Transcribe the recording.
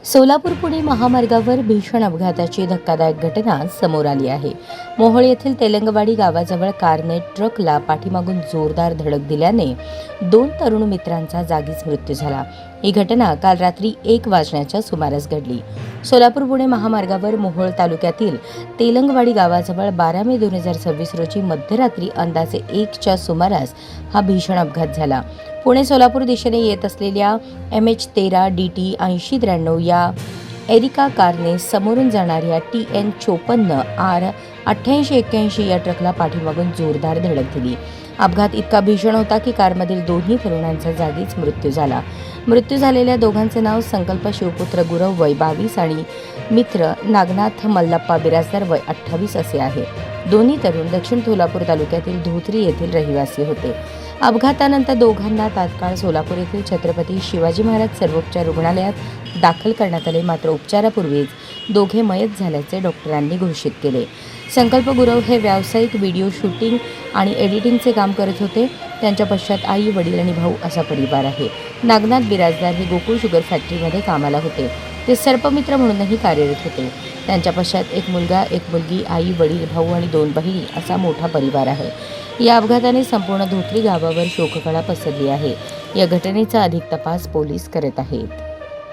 सोलापूर पुणे महामार्गावर भीषण अपघाताची धक्कादायक घटना समोर आली आहे। मोहोळ येथील तेलंगवाडी गावाजवळ कारने ट्रकला पाठीमागून जोरदार धडक दिल्याने 2 तरुण मित्रांचा जागीच मृत्यू झाला। ही घटना काल रात्री 1 वाजण्याच्या सुमारास घडली। सोलापूर पुणे महामार्गावर मोहोळ तालुक्यातील तेलंगवाडी गावाजवळ 12 मे 2026 रोजी मध्यरात्री अंदाजे 1च्या सुमारास हा भीषण अपघात झाला। पुणे सोलापूर दिशेने येत असलेल्या MH13 DT 8093 या एरिका कारने समोरून जाणाऱ्या TN 54 R 8881 या ट्रकला पाठीमागून जोरदार धडक दिली। अपघात इतका भीषण होता की कारमधील दोन्ही तरुणांचा जागीच मृत्यू झाला। मृत्यू झालेल्या दोघांचे नाव संकल्प शिवपुत्र गुरव वय 22 आणि मित्र नागनाथ मल्लप्पा बिराजदार वय 28 असे आहे। दोन्ही तरुण दक्षिण सोलापूर तालुक्यातील धोत्री येथील रहिवासी होते। अपघातानंतर दोघांना तात्काळ सोलापूर येथील छत्रपती शिवाजी महाराज सर्वोपचार रुग्णालयात दाखल करण्यात आले, मात्र उपचारापूर्वीच दोघे मयत झाल्याचे डॉक्टरांनी घोषित केले। संकल्प गुरव हे व्यावसायिक व्हिडिओ शूटिंग आणि एडिटिंगचे काम करत होते। त्यांच्या पश्चात आई, वडील आणि भाऊ असा परिवार आहे। नागनाथ बिराजदार हे गोकुळ शुगर फॅक्टरीमध्ये कामाला होते। ते सर्पमित्र म्हणूनही कार्यरत होते। त्यांच्या पश्चात एक मुलगा, एक मुलगी, आई, वडील, भाऊ आणि 2 बहिणी असा मोठा परिवार आहे। या अपघाताने संपूर्ण धोत्री गावावर शोककळा पसरली आहे। या घटनेचा अधिक तपास पोलीस करत आहेत।